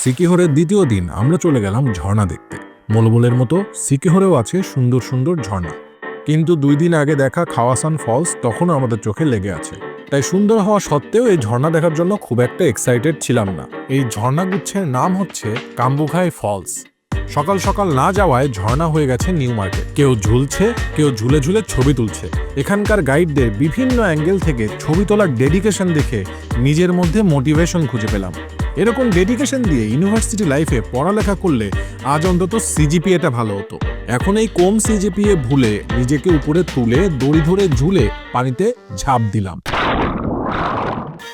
সিকিহরের দ্বিতীয় দিন আমরা চলে গেলাম ঝর্ণা দেখতে। মলবলের মতো সিকিহরেও আছে সুন্দর সুন্দর ঝর্ণা, কিন্তু 2 দিন আগে দেখা খাওয়াসান ফলস তখনও আমাদের চোখে লেগে আছে। তাই সুন্দর হওয়া সত্ত্বেও এই ঝর্ণা দেখার জন্য খুব একটা এক্সাইটেড ছিলাম না। এই ঝর্ণাগুচ্ছের নাম হচ্ছে কাম্বুখাই ফলস। সকাল সকাল না যাওয়ায় ঝর্ণা হয়ে গেছে নিউ মার্কেট। কেউ ঝুলছে, কেউ ঝুলে ঝুলে ছবি তুলছে। এখানকার গাইডদের বিভিন্ন অ্যাঙ্গেল থেকে ছবি তোলার ডেডিকেশন দেখে নিজের মধ্যে মোটিভেশন খুঁজে পেলাম। এরকম ডেডিকেশন দিয়ে ইউনিভার্সিটি লাইফে পড়ালেখা করলে আজ অন্তত সিজিপিএটা ভালো হতো। এখন এই কম সিজিপিএ ভুলে নিজেকে উপরে তুলে দড়ি ধরে ঝুলে পানিতে ঝাঁপ দিলাম।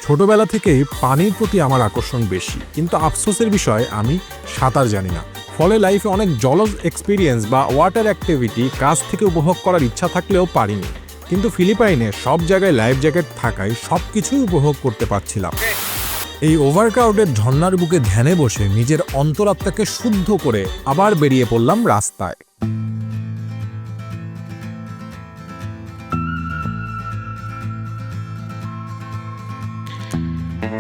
ছোটবেলা থেকেই পানির প্রতি আমার আকর্ষণ বেশি, কিন্তু আফসোসের বিষয় আমি সাঁতার জানি না। ফলে লাইফে অনেক জলজ এক্সপিরিয়েন্স বা ওয়াটার অ্যাক্টিভিটি কাছ থেকে উপভোগ করার ইচ্ছা থাকলেও পারিনি। কিন্তু ফিলিপাইনে সব জায়গায় লাইফ জ্যাকেট থাকায় সব কিছুই উপভোগ করতে পারছিলাম। এই ওভারক্রাউডেড ঝর্ণার বুকে ধ্যানে বসে নিজের অন্তরাত্মাকে শুদ্ধ করে আবার বেরিয়ে পড়লাম রাস্তায়।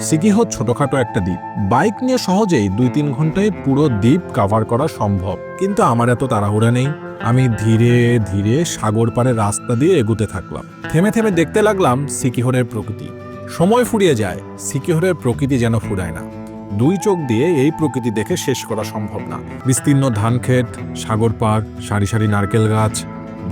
সিকিহো ছোটখাটো একটা দ্বীপ। বাইক নিয়ে সহজেই 2-3 ঘন্টায় পুরো দ্বীপ কভার করা সম্ভব, কিন্তু আমার এত তাড়াহুড়া নেই। আমি ধীরে ধীরে সাগর পাড়ের রাস্তা দিয়ে এগুতে থাকলাম। থেমে থেমে দেখতে লাগলাম সিকিহরের প্রকৃতি। সময় ফুরিয়ে যায়, সিকিহরের প্রকৃতি যেন ফুরায় না। 2 চোখ দিয়ে এই প্রকৃতি দেখে শেষ করা সম্ভব না। বিস্তীর্ণ ধানক্ষেত, সাগর পাড়, সারি সারি নারকেল গাছ,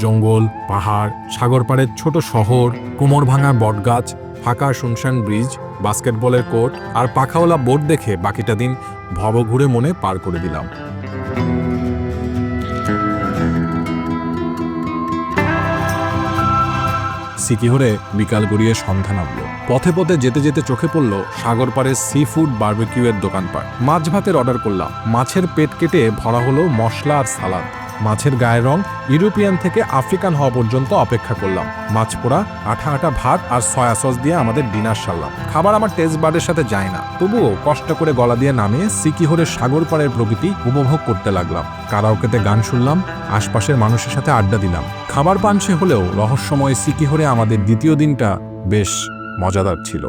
জঙ্গল, পাহাড়, সাগর পাড়ের ছোট শহর, কোমর ভাঙা বটগাছ, ফাঁকা শুনশান ব্রিজ, বাস্কেটবলের কোর্ট আর পাখাওয়ালা বোট দেখে বাকিটা দিন ভবঘুরে মনে পার করে দিলাম। সিকিহরে বিকাল গড়িয়ে সন্ধ্যা নামলো। পথে পথে যেতে যেতে চোখে পড়ল সাগর পাড়ের সি ফুড বারবিকিউ এর দোকানপাট। মাছ ভাতের অর্ডার করলাম। মাছের পেট কেটে ভরা হলো মশলা আর সালাদ। মাছের গায়ের রং ইউরোপিয়ান থেকে আফ্রিকান হওয়া পর্যন্ত অপেক্ষা করলাম। মাছ পোড়া, আঠা আঠা ভাত আর সয়া সস দিয়ে আমাদের ডিনার সারলাম। খাবার আমার টেস্ট বার্ডের সাথে যায় না, তবুও কষ্ট করে গলা দিয়ে নামিয়ে সিকিহরের সাগর পাড়ের প্রকৃতি উপভোগ করতে লাগলাম। কারাওকেতে গান শুনলাম, আশপাশের মানুষের সাথে আড্ডা দিলাম। খাবার পাঞ্চে হলেও রহস্যময় সিকিহরে আমাদের দ্বিতীয় দিনটা বেশ মজাদার ছিল।